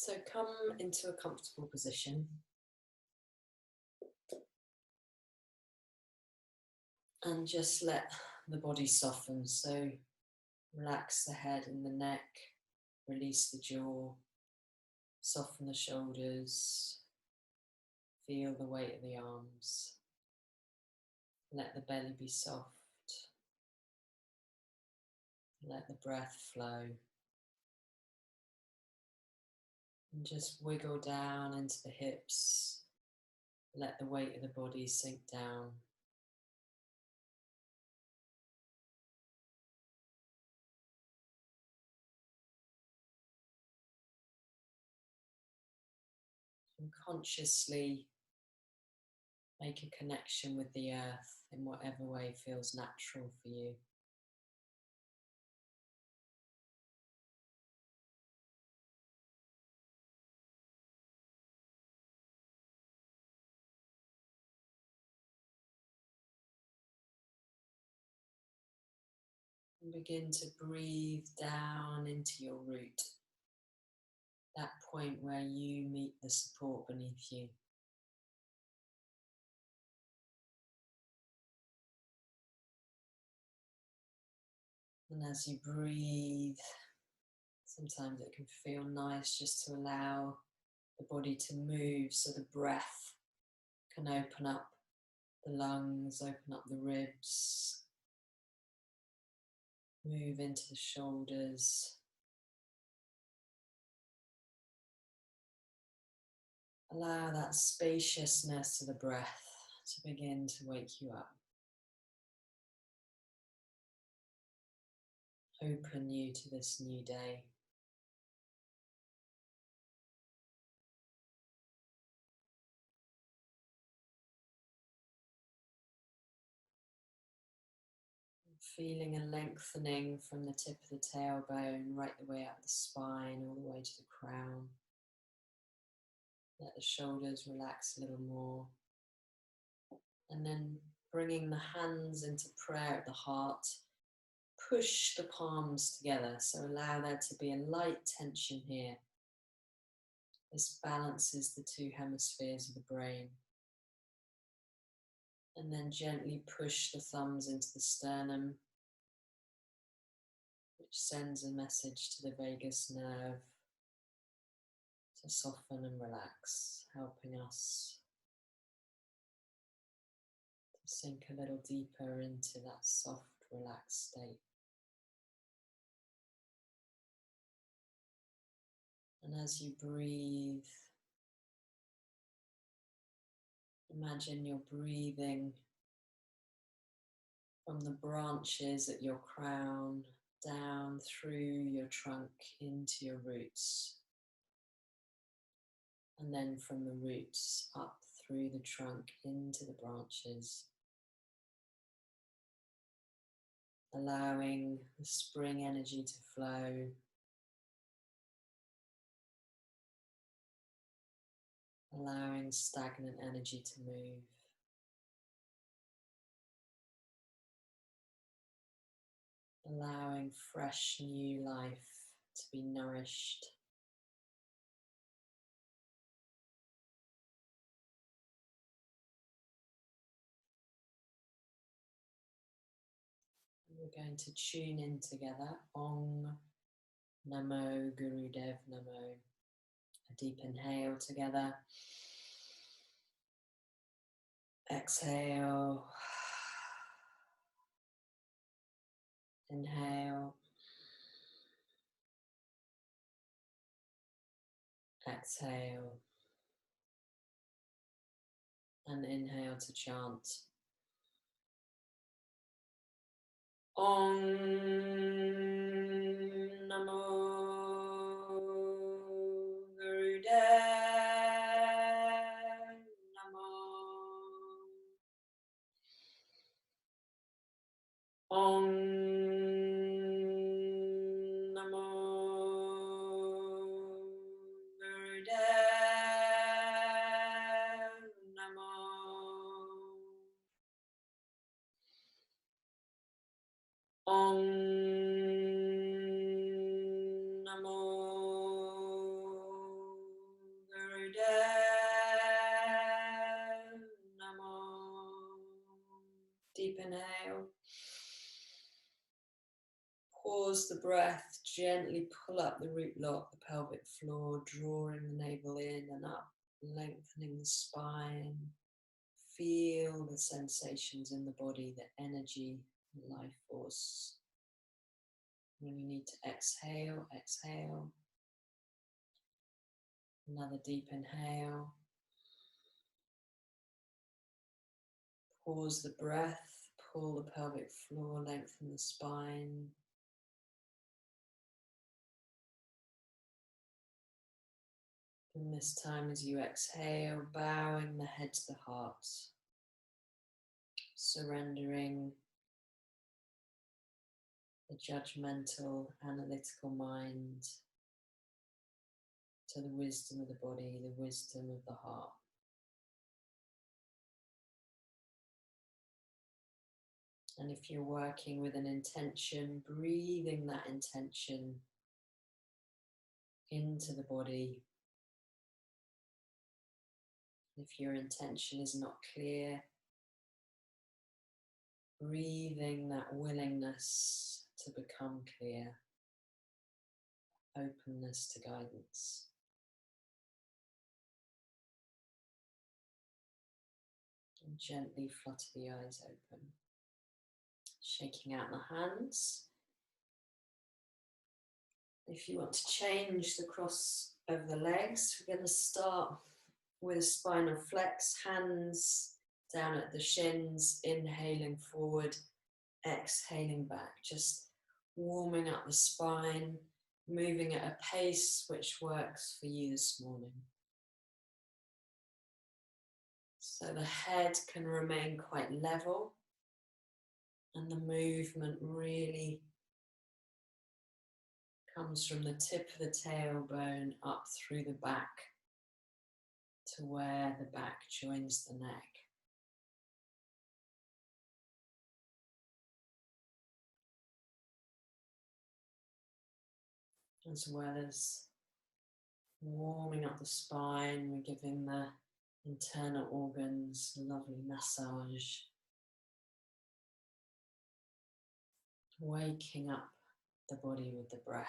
So come into a comfortable position and just let the body soften. So relax the head and the neck, release the jaw, soften the shoulders, feel the weight of the arms. Let the belly be soft. Let the breath flow. And just wiggle down into the hips. Let the weight of the body sink down. And consciously make a connection with the earth in whatever way feels natural for you. And begin to breathe down into your root, that point where you meet the support beneath you. And as you breathe, sometimes it can feel nice just to allow the body to move so the breath can open up the lungs, open up the ribs, move into the shoulders. Allow that spaciousness of the breath to begin to wake you up. Open you to this new day. Feeling a lengthening from the tip of the tailbone right the way up the spine, all the way to the crown. Let the shoulders relax a little more. And then bringing the hands into prayer at the heart, push the palms together. So allow there to be a light tension here. This balances the two hemispheres of the brain. And then gently push the thumbs into the sternum, which sends a message to the vagus nerve to soften and relax, helping us to sink a little deeper into that soft, relaxed state. And as you breathe, imagine you're breathing from the branches at your crown down through your trunk into your roots. And then from the roots up through the trunk into the branches. Allowing the spring energy to flow. Allowing stagnant energy to move. Allowing fresh new life to be nourished. We're going to tune in together. Om Namo Gurudev Namo. A deep inhale together. Exhale. Inhale. Exhale. And inhale to chant. Om Namo Gurudev Namo. Om Namo Gurudev Namo. Om Pause the breath, gently pull up the root lock, the pelvic floor, drawing the navel in and up, lengthening the spine. Feel the sensations in the body, the energy, the life force. When you need to exhale, exhale. Another deep inhale. Pause the breath, pull the pelvic floor, lengthen the spine. And this time as you exhale, bowing the head to the heart, surrendering the judgmental, analytical mind to the wisdom of the body, the wisdom of the heart. And if you're working with an intention, breathing that intention into the body. If your intention is not clear, breathing that willingness to become clear, openness to guidance. And gently flutter the eyes open. Shaking out the hands. If you want to change the cross of the legs, we're going to start with a spinal flex, hands down at the shins, inhaling forward, exhaling back, just warming up the spine, moving at a pace which works for you this morning. So the head can remain quite level and the movement really comes from the tip of the tailbone up through the back to where the back joins the neck. As well as warming up the spine, we're giving the internal organs a lovely massage. Waking up the body with the breath.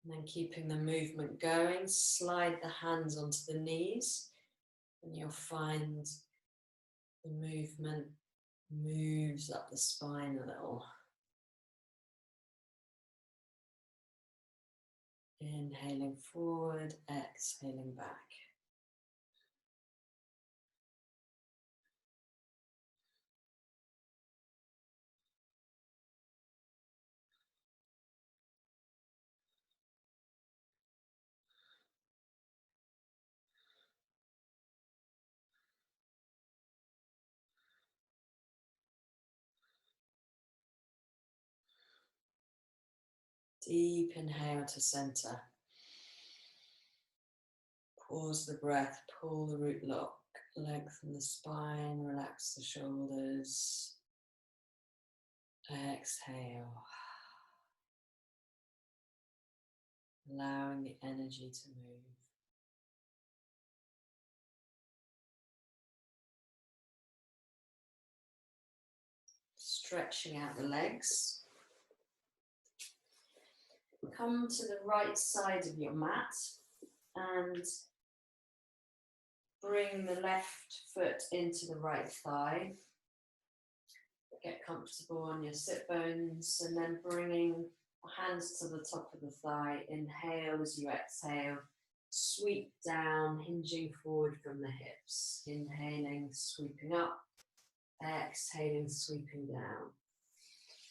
And then keeping the movement going, slide the hands onto the knees and you'll find the movement moves up the spine a little. Inhaling forward, exhaling back. Deep inhale to center. Pause the breath, pull the root lock, lengthen the spine, relax the shoulders. Exhale. Allowing the energy to move. Stretching out the legs. Come to the right side of your mat and bring the left foot into the right thigh. Get comfortable on your sit bones and then bringing hands to the top of the thigh. Inhale as you exhale. Sweep down, hinging forward from the hips. Inhaling, sweeping up. Exhaling, sweeping down.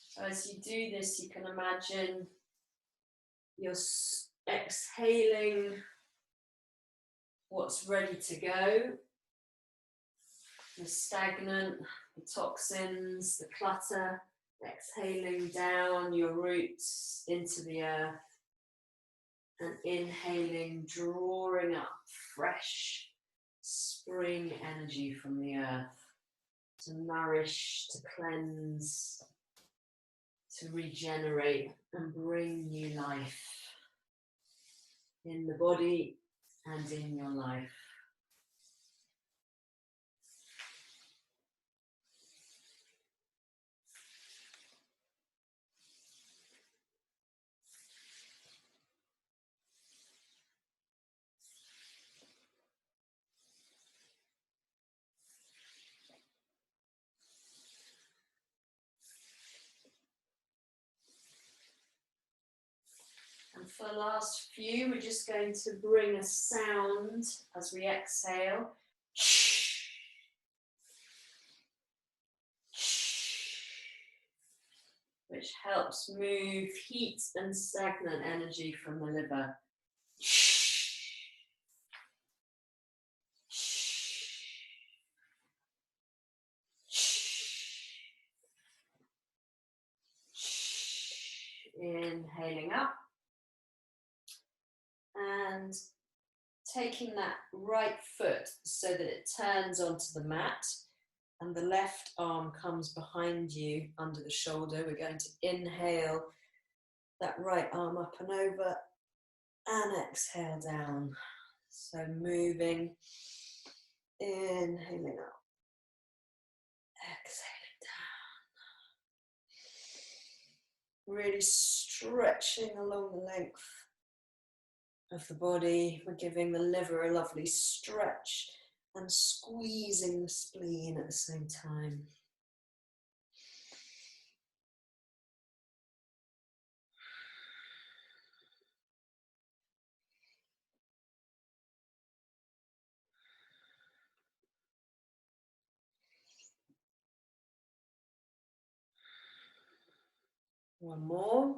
So as you do this, you can imagine you're exhaling what's ready to go, the stagnant, the toxins, the clutter, exhaling down your roots into the earth and inhaling, drawing up fresh spring energy from the earth to nourish, to cleanse, to regenerate and bring new life in the body and in your life. And for the last few, we're just going to bring a sound as we exhale, which helps move heat and stagnant energy from the liver. Inhaling up and taking that right foot so that it turns onto the mat and the left arm comes behind you under the shoulder. We're going to inhale that right arm up and over and exhale down. So moving, inhaling up, exhaling down. Really stretching along the length of the body. We're giving the liver a lovely stretch and squeezing the spleen at the same time. One more.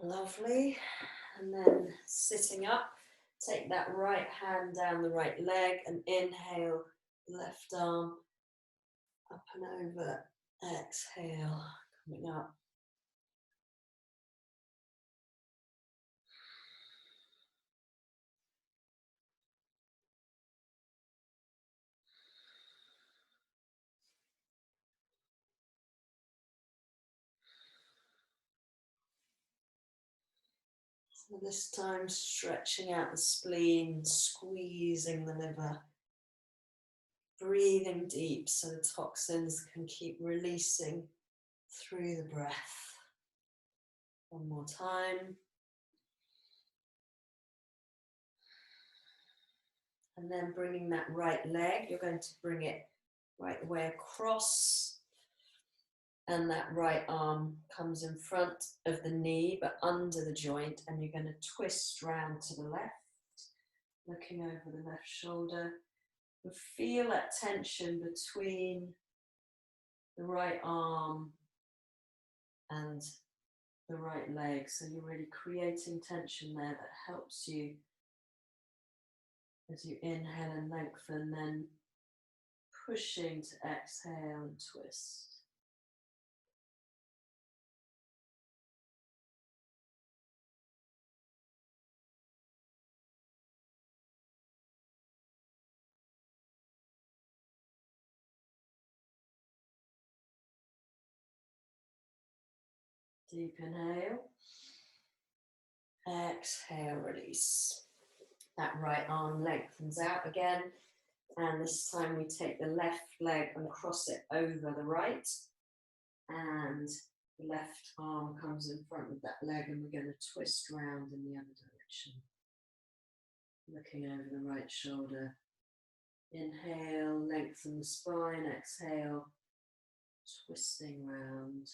Lovely. And then sitting up, take that right hand down the right leg and inhale, left arm up and over, exhale, coming up. So this time stretching out the spleen, squeezing the liver, breathing deep so the toxins can keep releasing through the breath. One more time. And then bringing that right leg, you're going to bring it right the way across. And that right arm comes in front of the knee, but under the joint. And you're going to twist round to the left, looking over the left shoulder. And feel that tension between the right arm and the right leg. So you're really creating tension there that helps you as you inhale and lengthen, then pushing to exhale and twist. Deep inhale, exhale, release. That right arm lengthens out again, and this time we take the left leg and cross it over the right, and the left arm comes in front of that leg, and we're going to twist round in the other direction. Looking over the right shoulder. Inhale, lengthen the spine, exhale, twisting round.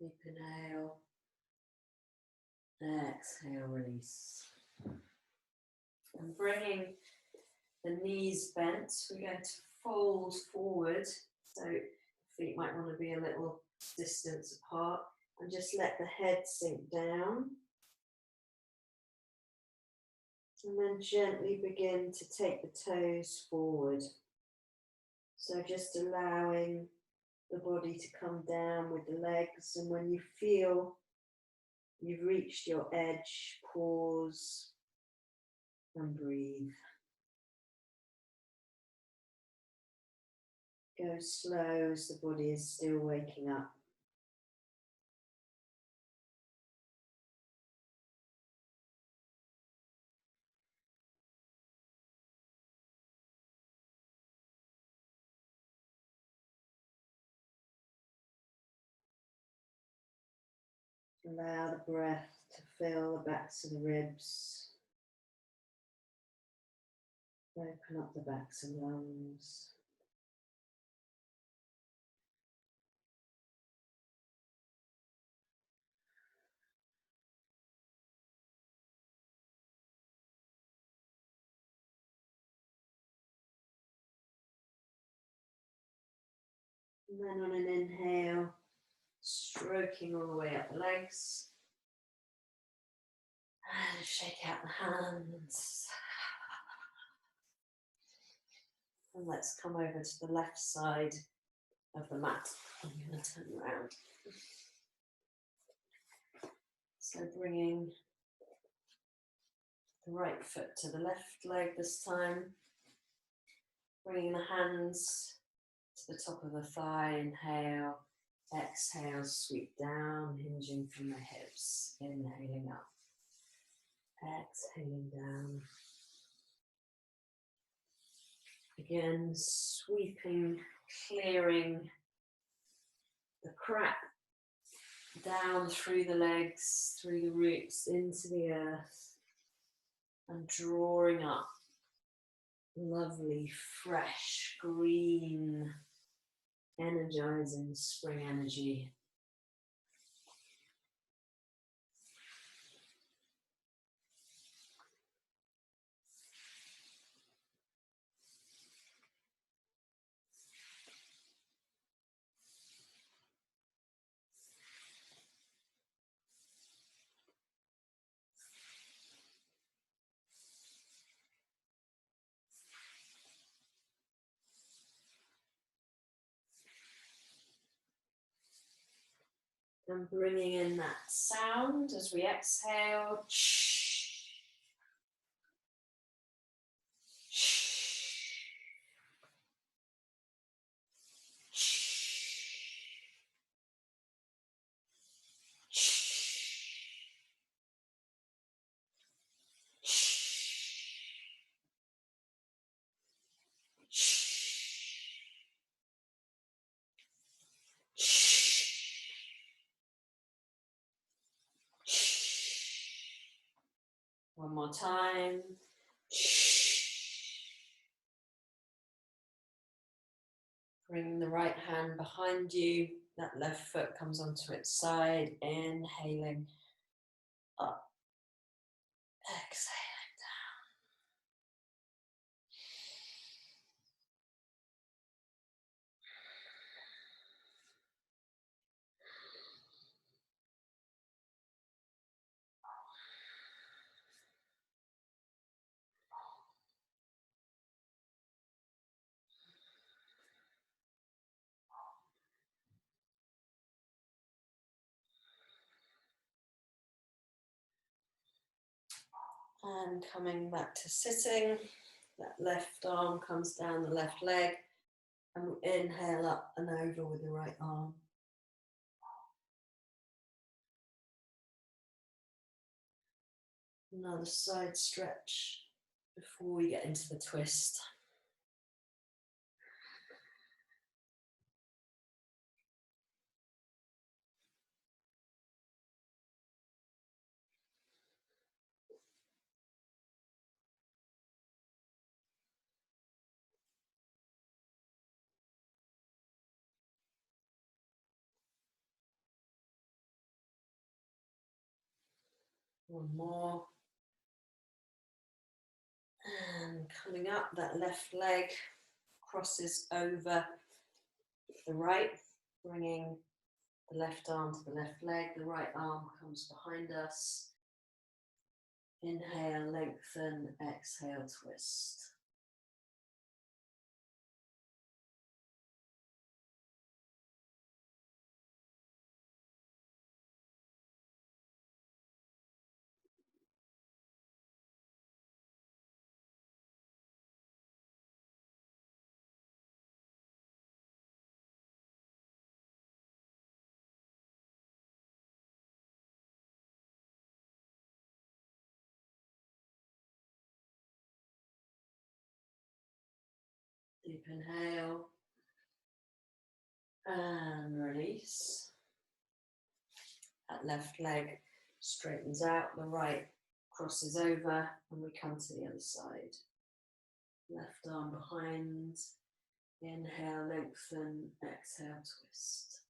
Deep inhale, exhale, release. And bringing the knees bent, we're going to fold forward. So feet might want to be a little distance apart, and just let the head sink down. And then gently begin to take the toes forward. So just allowing the body to come down with the legs, and when you feel you've reached your edge, pause and breathe. Go slow as the body is still waking up. Allow the breath to fill the backs of the ribs. Open up the backs of the lungs. And then on an inhale, stroking all the way up the legs. And shake out the hands. And let's come over to the left side of the mat. I'm going to turn around. So bringing the right foot to the left leg this time. Bringing the hands to the top of the thigh. Inhale. Exhale, sweep down, hinging from the hips. Inhaling up. Exhaling down. Again, sweeping, clearing the crap down through the legs, through the roots, into the earth, and drawing up lovely, fresh, green, energizing spring energy. And bringing in that sound as we exhale. One more time. Bring the right hand behind you. That left foot comes onto its side. Inhaling up. Exhaling down. And coming back to sitting. That left arm comes down the left leg. And we inhale up and over with the right arm. Another side stretch before we get into the twist. One more. And coming up, that left leg crosses over the right, bringing the left arm to the left leg. The right arm comes behind us. Inhale, lengthen, exhale, twist. Deep inhale and release. That left leg straightens out, the right crosses over, and we come to the other side. Left arm behind, inhale, lengthen, exhale, twist.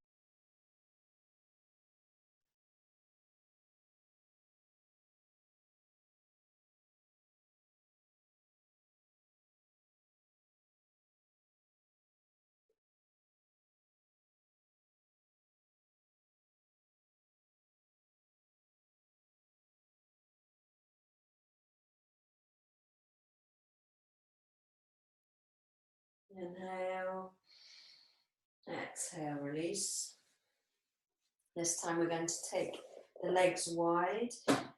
Inhale, exhale, release. This time we're going to take the legs wide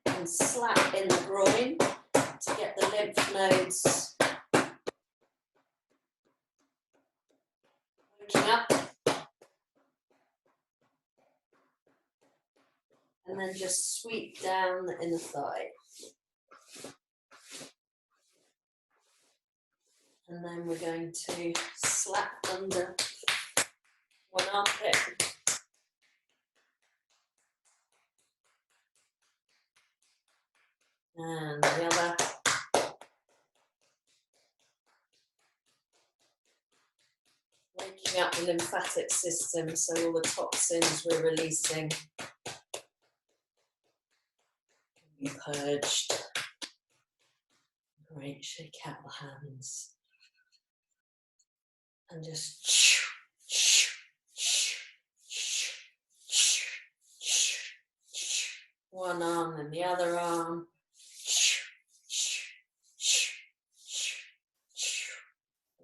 and slap in the groin to get the lymph nodes working up. And then just sweep down the inner thigh. And then we're going to slap under one armpit. And the other. Waking up the lymphatic system so all the toxins we're releasing can be purged. Great, shake out the hands. And just one arm and the other arm.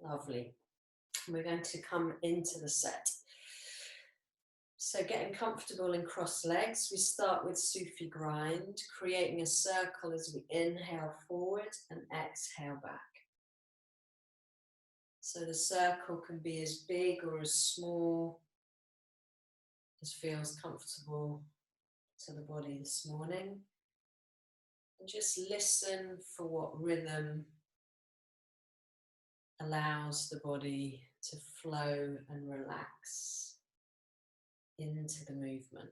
Lovely. We're going to come into the set. So getting comfortable in cross legs, we start with Sufi grind, creating a circle as we inhale forward and exhale back. So the circle can be as big or as small as feels comfortable to the body this morning. And just listen for what rhythm allows the body to flow and relax into the movement.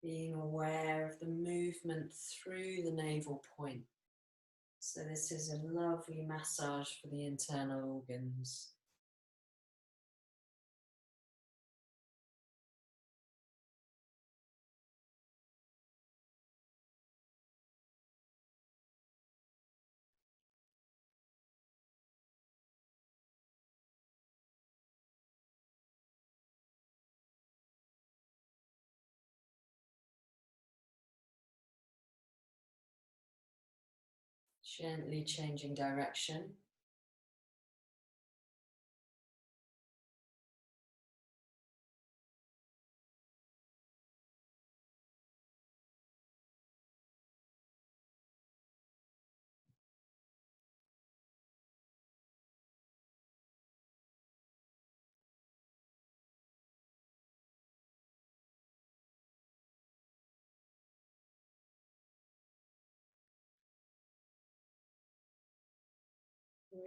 Being aware of the movement through the navel point. So this is a lovely massage for the internal organs. Gently changing direction.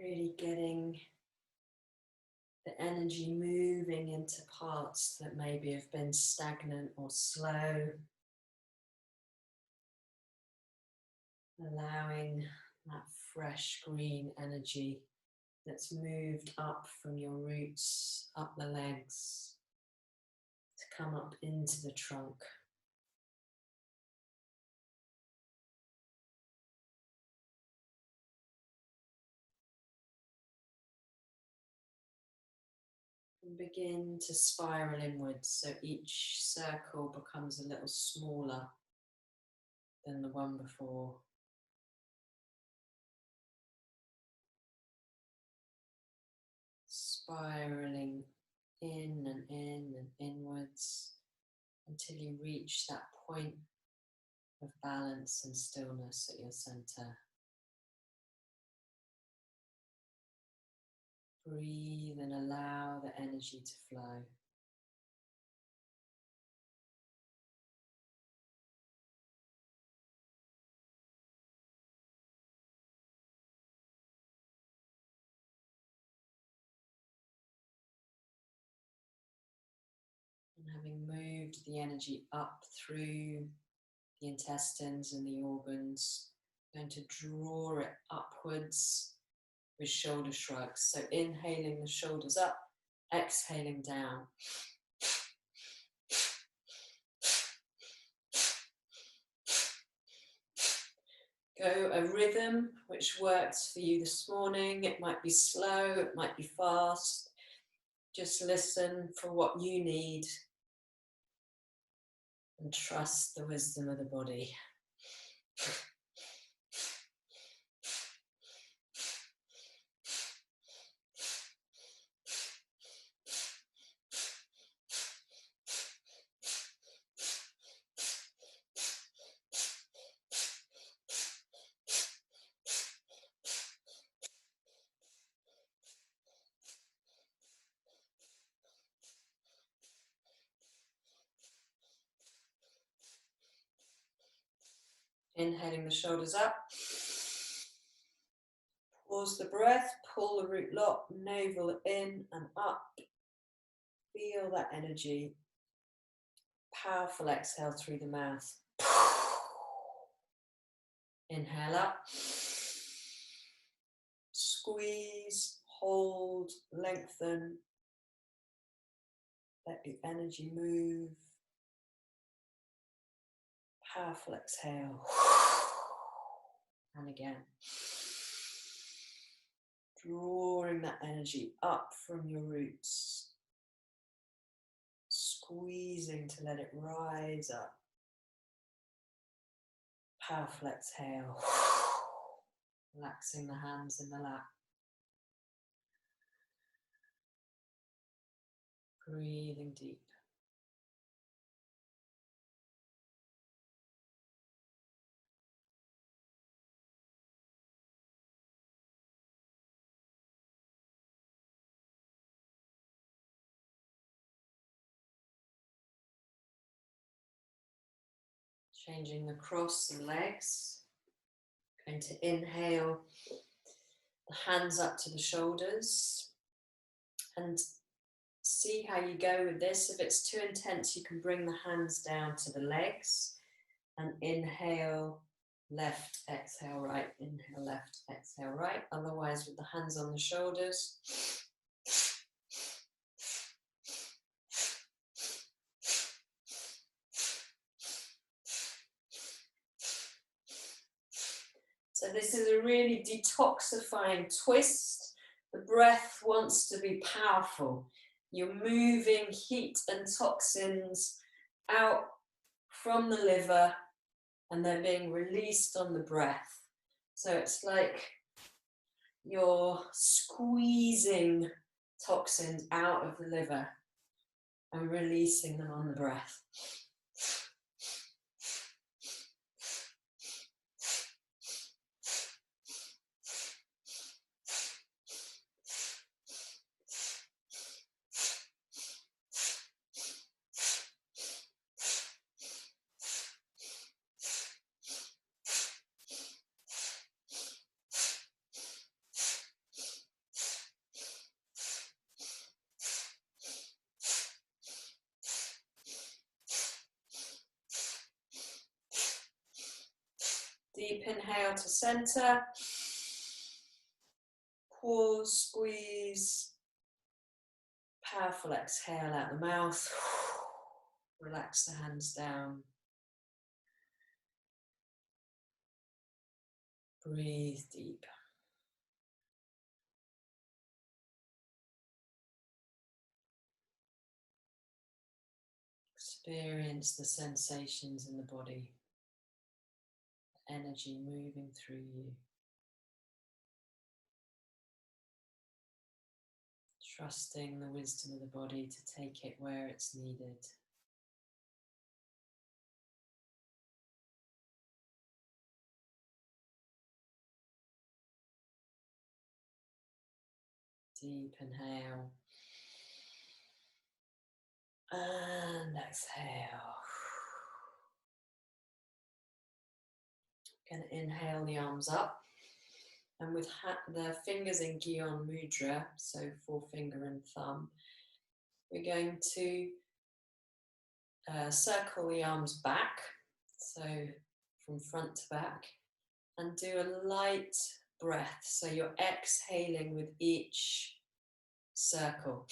Really getting the energy moving into parts that maybe have been stagnant or slow. Allowing that fresh green energy that's moved up from your roots, up the legs, to come up into the trunk. And begin to spiral inwards, so each circle becomes a little smaller than the one before. Spiraling in and inwards until you reach that point of balance and stillness at your center. Breathe and allow the energy to flow. Having moved the energy up through the intestines and the organs, I'm going to draw it upwards with shoulder shrugs. So inhaling the shoulders up, exhaling down. Go a rhythm which works for you this morning. It might be slow, it might be fast. Just listen for what you need and trust the wisdom of the body. Inhaling the shoulders up. Pause the breath, pull the root lock, navel in and up. Feel that energy. Powerful exhale through the mouth. Inhale up. Squeeze, hold, lengthen. Let the energy move. Powerful exhale. And again. Drawing that energy up from your roots. Squeezing to let it rise up. Powerful exhale. Relaxing the hands in the lap. Breathing deep. Changing across the legs. Going to inhale the hands up to the shoulders. And see how you go with this. If it's too intense, you can bring the hands down to the legs. And inhale, left, exhale, right. Inhale, left, exhale, right. Otherwise, with the hands on the shoulders. So this is a really detoxifying twist. The breath wants to be powerful. You're moving heat and toxins out from the liver and they're being released on the breath. So it's like you're squeezing toxins out of the liver and releasing them on the breath. Deep inhale to center. Pause, squeeze. Powerful exhale out the mouth. Relax the hands down. Breathe deep. Experience the sensations in the body. Energy moving through you. Trusting the wisdom of the body to take it where it's needed. Deep inhale. And exhale. Going to inhale the arms up. And with the fingers in Gyan Mudra, so forefinger and thumb, we're going to circle the arms back, so from front to back, and do a light breath. So you're exhaling with each circle.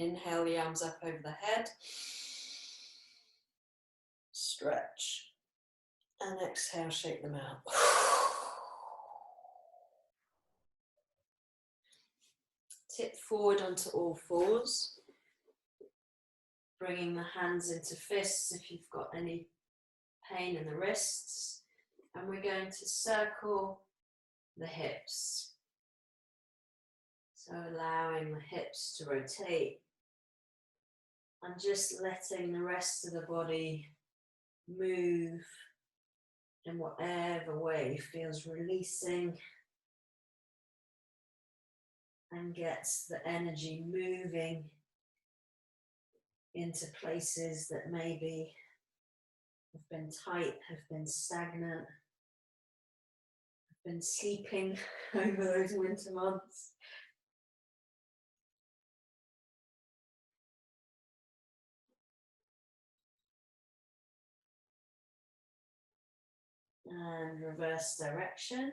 Inhale the arms up over the head. Stretch. And exhale, shake them out. Tip forward onto all fours. Bringing the hands into fists if you've got any pain in the wrists. And we're going to circle the hips. So allowing the hips to rotate and just letting the rest of the body move in whatever way feels releasing and gets the energy moving into places that maybe have been tight, have been stagnant, have been sleeping over those winter months. And reverse direction.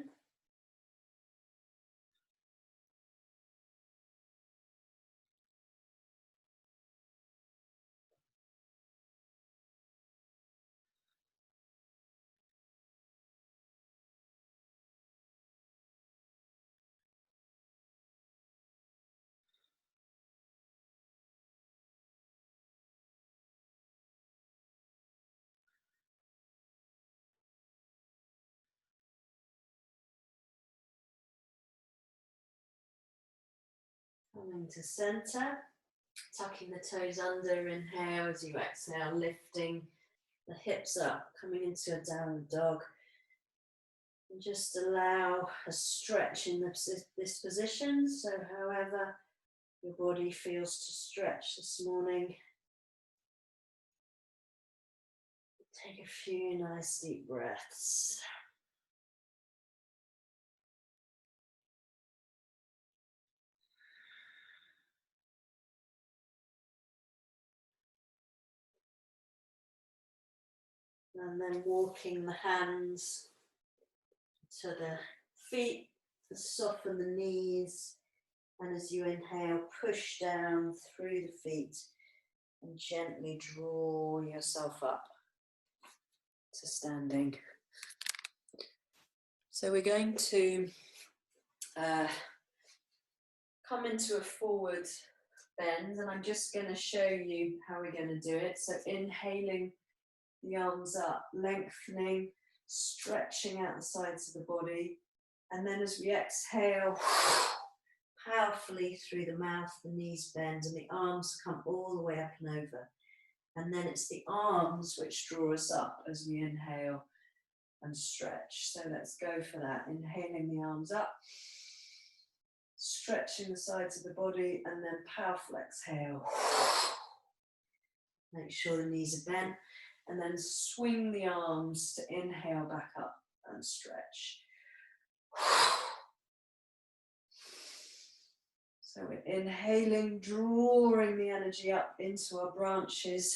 Coming to center, tucking the toes under, inhale as you exhale, lifting the hips up, coming into a downward dog. And just allow a stretch in this position, so however your body feels to stretch this morning. Take a few nice deep breaths. And then walking the hands to the feet to soften the knees. And as you inhale, push down through the feet and gently draw yourself up to standing. So we're going to come into a forward bend, and I'm just going to show you how we're going to do it. So inhaling the arms up, lengthening, stretching out the sides of the body. And then as we exhale, powerfully through the mouth, the knees bend and the arms come all the way up and over. And then it's the arms which draw us up as we inhale and stretch. So let's go for that. Inhaling the arms up, stretching the sides of the body, and then powerful exhale. Make sure the knees are bent, and then swing the arms to inhale back up and stretch. So we're inhaling, drawing the energy up into our branches.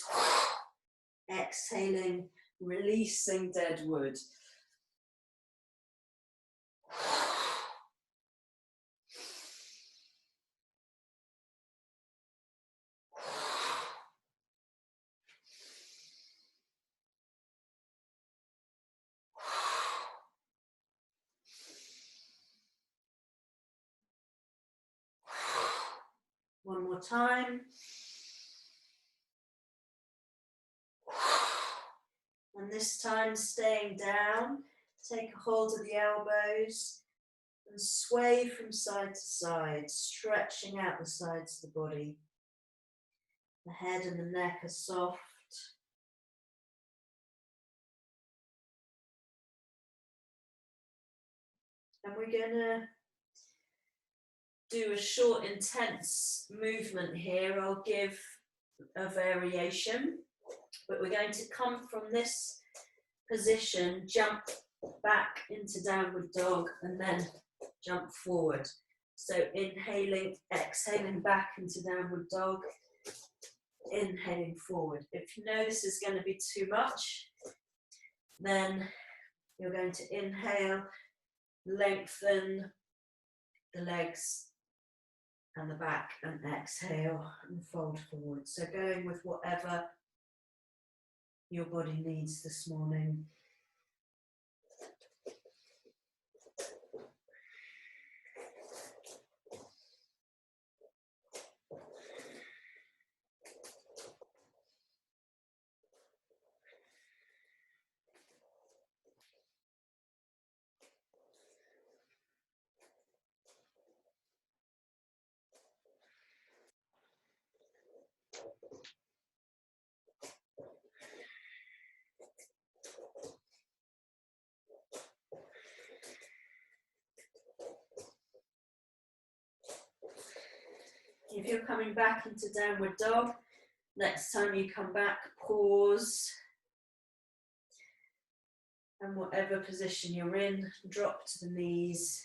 Exhaling, releasing dead wood. One more time. And this time staying down, take a hold of the elbows and sway from side to side, stretching out the sides of the body. The head and the neck are soft. And we're going to do a short, intense movement here. I'll give a variation, but we're going to come from this position, jump back into downward dog, and then jump forward. So inhaling, exhaling back into downward dog, inhaling forward. If you know this is going to be too much, then you're going to inhale, lengthen the legs and the back, and exhale and fold forward. So going with whatever your body needs this morning. If you're coming back into downward dog, next time you come back, pause. And whatever position you're in, drop to the knees.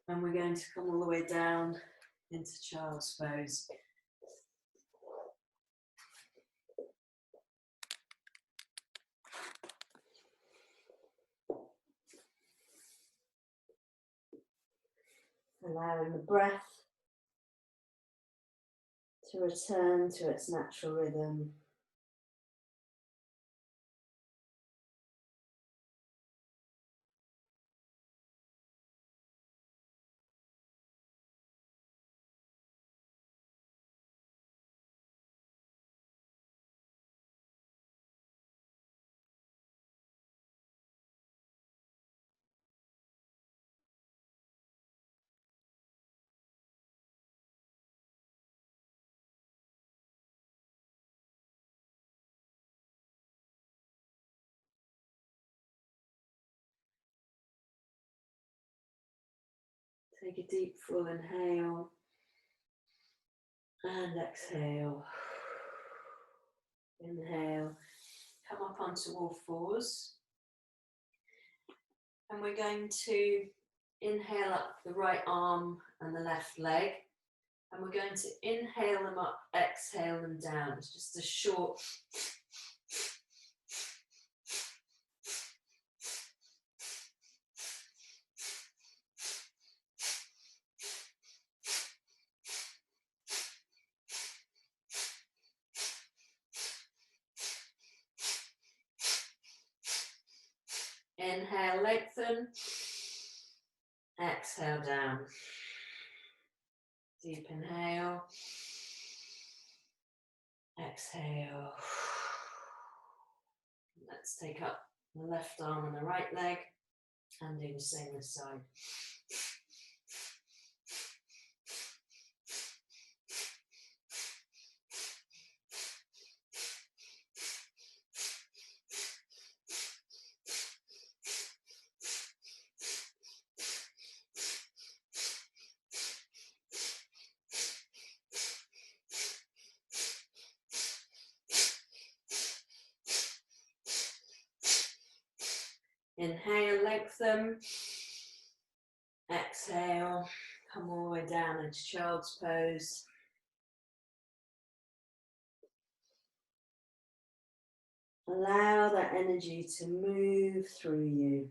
And we're going to come all the way down into child's pose. Allowing the breath to return to its natural rhythm. Take a deep full inhale and exhale. Inhale, come up onto all fours. And we're going to inhale up the right arm and the left leg. And we're going to inhale them up, exhale them down. It's just a short inhale, lengthen, exhale down. Deep inhale, exhale. Let's take up the left arm and the right leg and do the same this side. Inhale, lengthen. Exhale, come all the way down into child's pose. Allow that energy to move through you.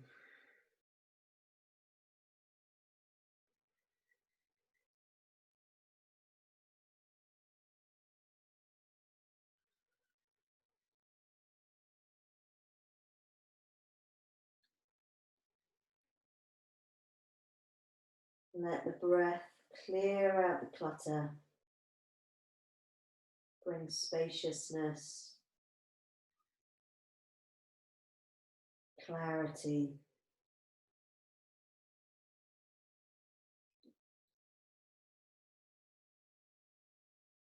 Let the breath clear out the clutter, bring spaciousness, clarity.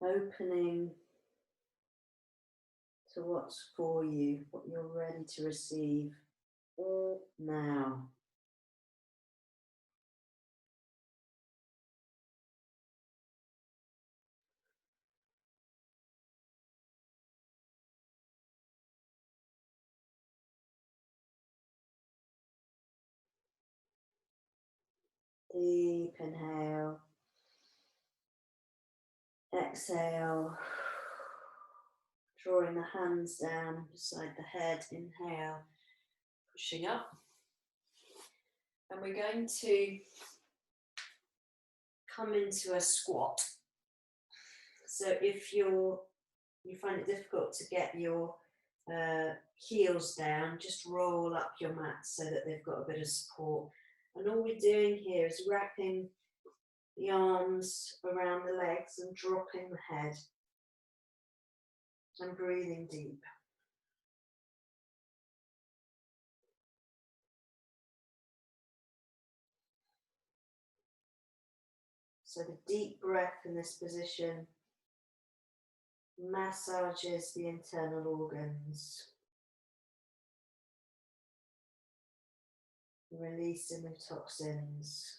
Opening to what's for you, what you're ready to receive now. Deep inhale. Exhale. Drawing the hands down beside the head. Inhale. Pushing up. And we're going to come into a squat. So if you find it difficult to get your heels down, just roll up your mat so that they've got a bit of support. And all we're doing here is wrapping the arms around the legs and dropping the head and breathing deep. So the deep breath in this position massages the internal organs, releasing the toxins.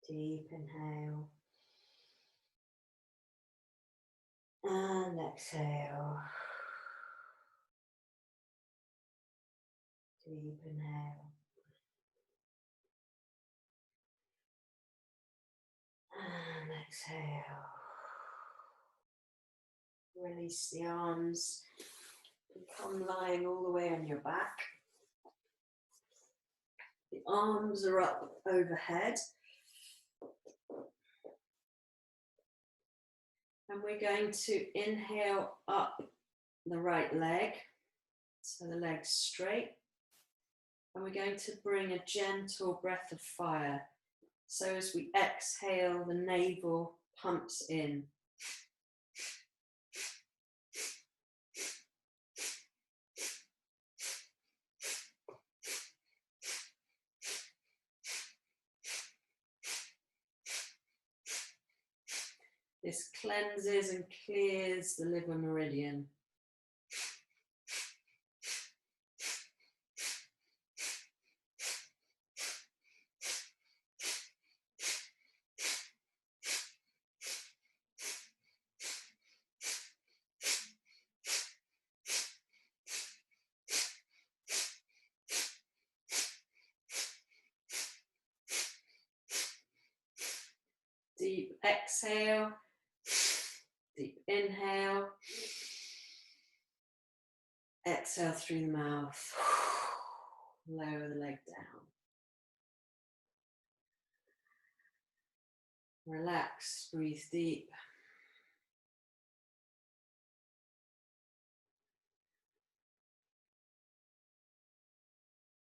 Deep inhale and exhale. Deep inhale and exhale. Release the arms. Become lying all the way on your back. The arms are up overhead. And we're going to inhale up the right leg, so the leg's straight. And we're going to bring a gentle breath of fire. So as we exhale, the navel pumps in. This cleanses and clears the liver meridian. Deep exhale, deep inhale, exhale through the mouth, lower the leg down. Relax, breathe deep.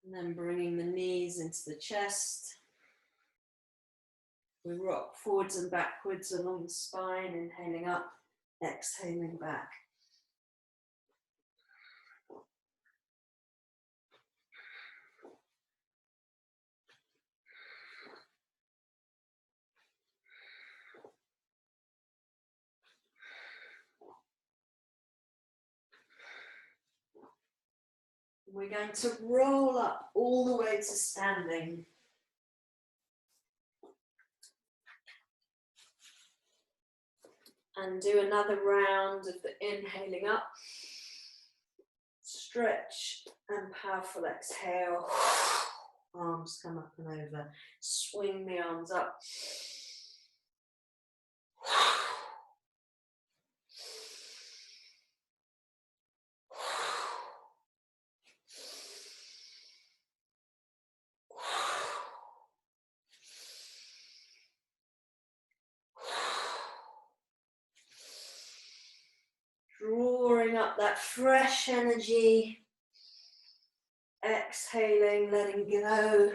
And then bringing the knees into the chest. We rock forwards and backwards along the spine, inhaling up, exhaling back. We're going to roll up all the way to standing. And do another round of the inhaling up. Stretch and powerful exhale. Arms come up and over. Swing the arms up. up that fresh energy. Exhaling, letting go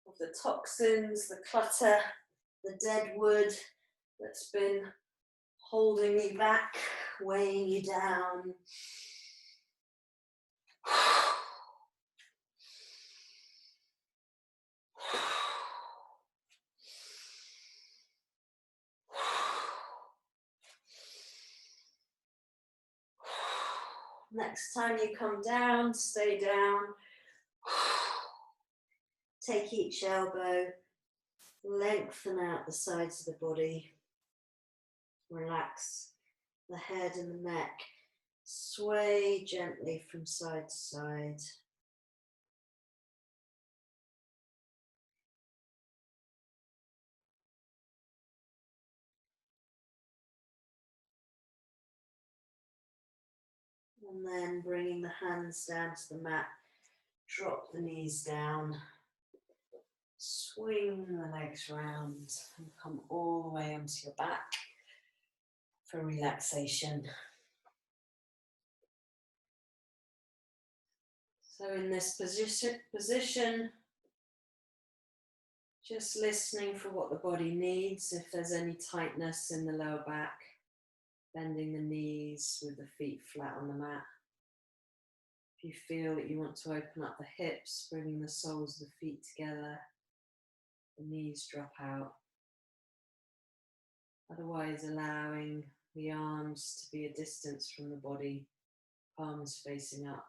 of the toxins, the clutter, the dead wood that's been holding you back, weighing you down. Next time you come down, stay down. Take each elbow, lengthen out the sides of the body. Relax the head and the neck. Sway gently from side to side. And then bringing the hands down to the mat, drop the knees down, swing the legs round and come all the way onto your back for relaxation. So in this position, just listening for what the body needs, if there's any tightness in the lower back, bending the knees with the feet flat on the mat. If you feel that you want to open up the hips, bringing the soles of the feet together, the knees drop out. Otherwise, allowing the arms to be a distance from the body, palms facing up.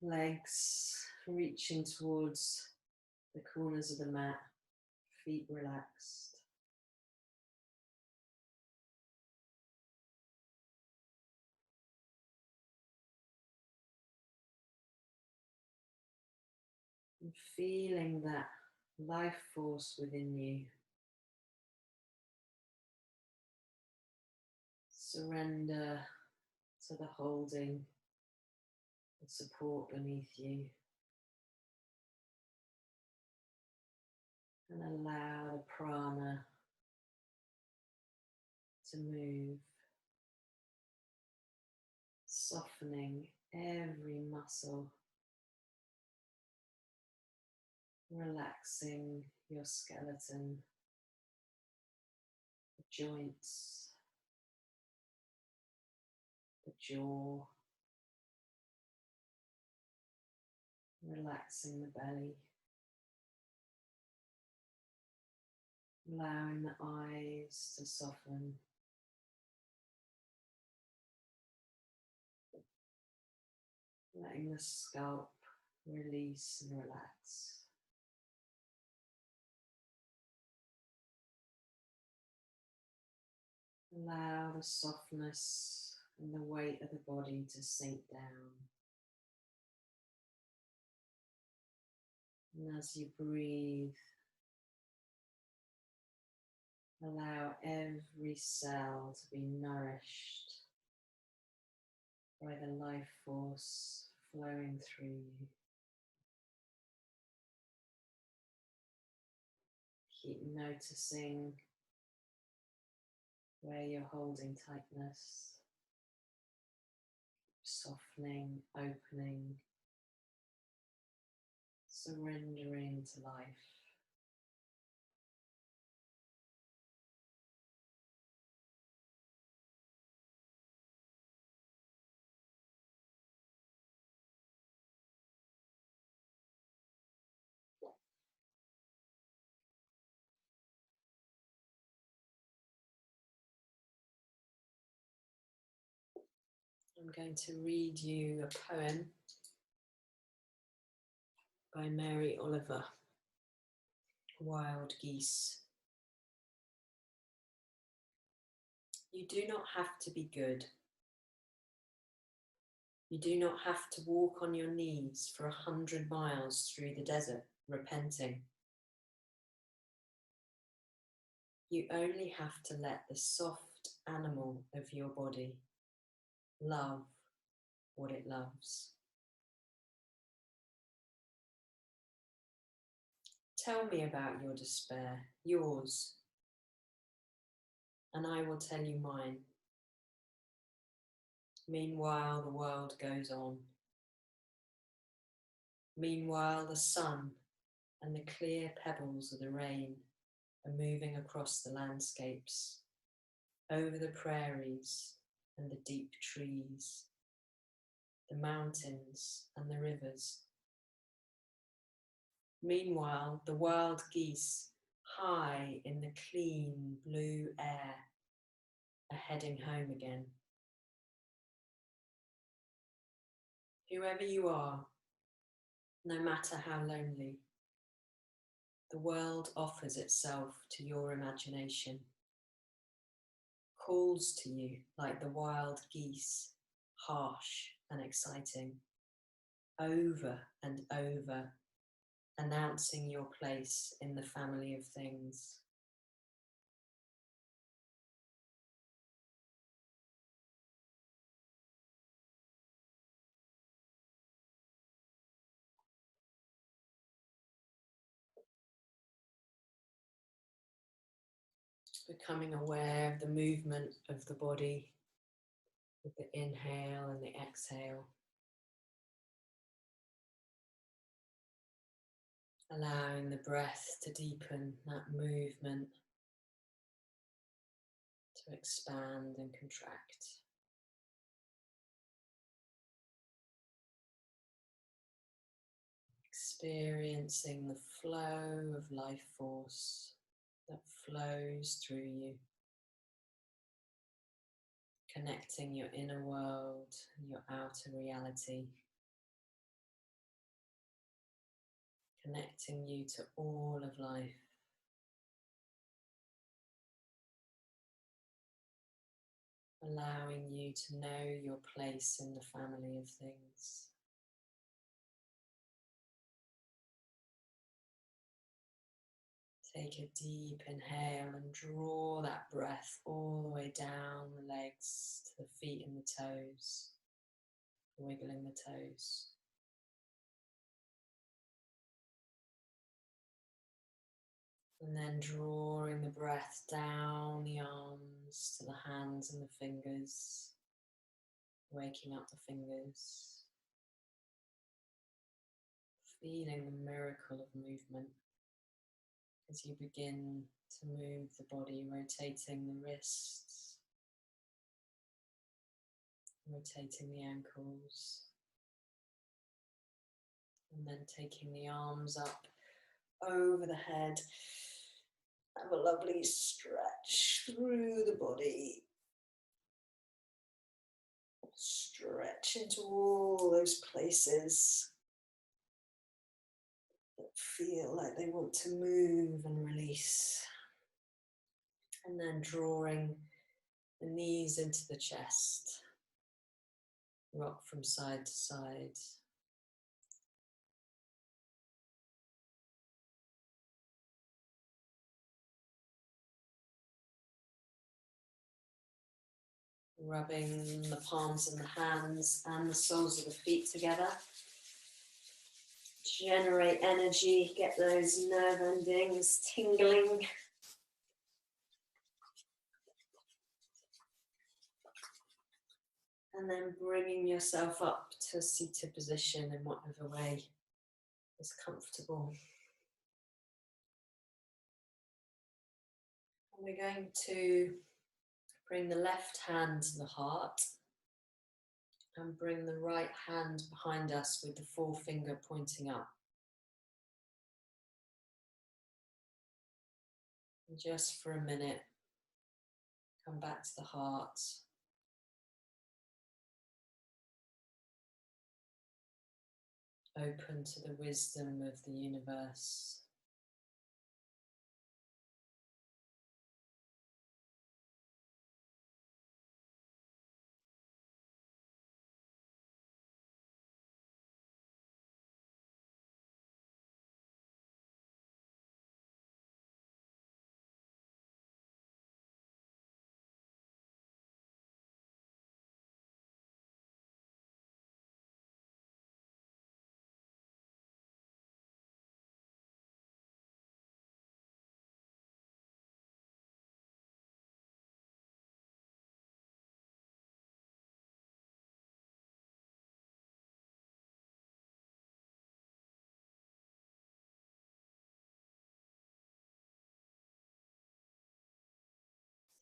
Legs reaching towards the corners of the mat, feet relaxed. And feeling that life force within you. Surrender to the holding, the support beneath you. And allow the prana to move, softening every muscle, relaxing your skeleton, the joints, the jaw, relaxing the belly, allowing the eyes to soften, letting the scalp release and relax. Allow the softness and the weight of the body to sink down. And as you breathe, allow every cell to be nourished by the life force flowing through you. Keep noticing where you're holding tightness, softening, opening, surrendering to life. I'm going to read you a poem by Mary Oliver, Wild Geese. You do not have to be good. You do not have to walk on your knees for 100 miles through the desert, repenting. You only have to let the soft animal of your body love what it loves. Tell me about your despair, yours, and I will tell you mine. Meanwhile, the world goes on. Meanwhile, the sun and the clear pebbles of the rain are moving across the landscapes, over the prairies and the deep trees, the mountains and the rivers. Meanwhile, the wild geese, high in the clean blue air, are heading home again. Whoever you are, no matter how lonely, the world offers itself to your imagination, calls to you like the wild geese, harsh and exciting, over and over, announcing your place in the family of things. Becoming aware of the movement of the body with the inhale and the exhale. Allowing the breath to deepen that movement, to expand and contract. Experiencing the flow of life force that flows through you. Connecting your inner world and your outer reality. Connecting you to all of life. Allowing you to know your place in the family of things. Take a deep inhale and draw that breath all the way down the legs to the feet and the toes, wiggling the toes. And then drawing the breath down the arms to the hands and the fingers, waking up the fingers, feeling the miracle of movement as you begin to move the body, rotating the wrists, rotating the ankles, and then taking the arms up over the head. Have a lovely stretch through the body. Stretch into all those places that feel like they want to move and release. And then drawing the knees into the chest. Rock from side to side. Rubbing the palms of the hands and the soles of the feet together. Generate energy, get those nerve endings tingling. And then bringing yourself up to a seated position in whatever way is comfortable. And we're going to bring the left hand to the heart and bring the right hand behind us with the forefinger pointing up. And just for a minute, come back to the heart. Open to the wisdom of the universe.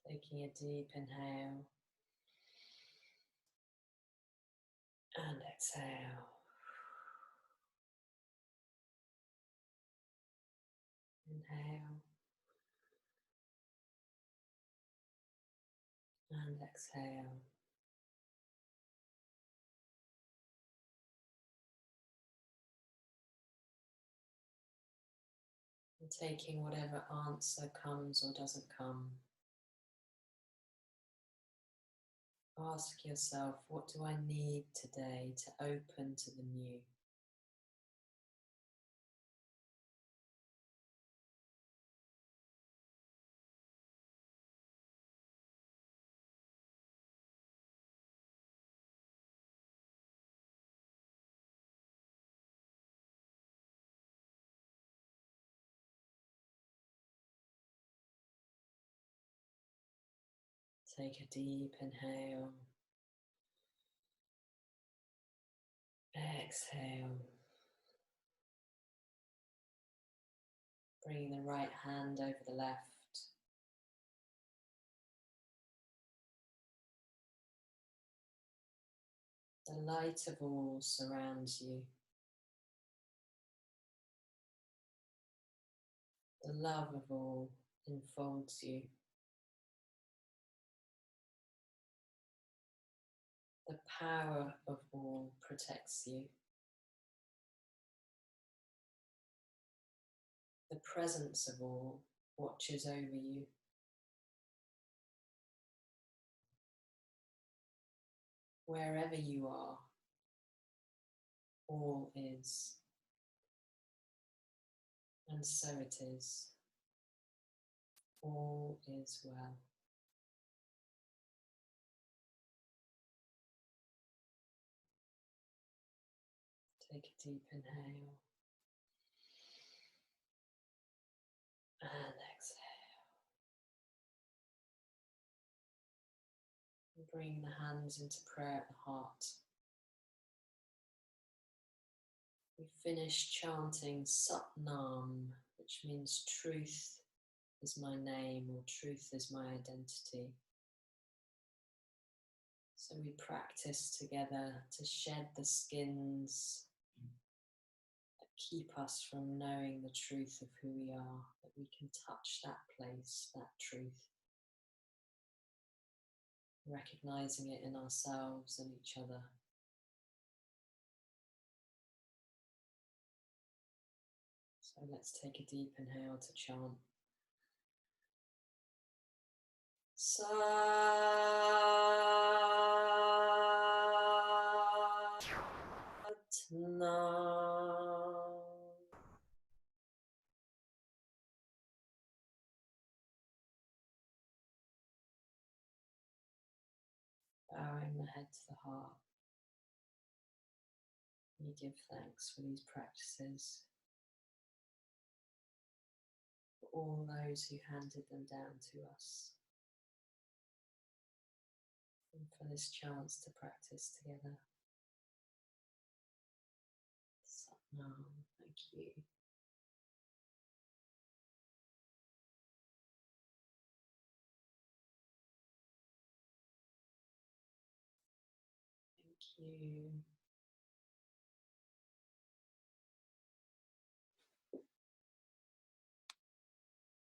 Taking a deep inhale and exhale. Inhale and exhale. And taking whatever answer comes or doesn't come. Ask yourself, what do I need today to open to the new? Take a deep inhale. Exhale. Bringing the right hand over the left. The light of all surrounds you. The love of all enfolds you. The power of all protects you. The presence of all watches over you. Wherever you are, all is. And so it is. All is well. Take a deep inhale. And exhale. And bring the hands into prayer at the heart. We finish chanting Sat Nam, which means truth is my name or truth is my identity. So we practice together to shed the skins that keep us from knowing the truth of who we are, that we can touch that place, that truth, recognizing it in ourselves and each other. So let's take a deep inhale to chant. Sat Nam. Bowing the head to the heart. We give thanks for these practices, for all those who handed them down to us, and for this chance to practice together. Satnam, thank you. Thank you.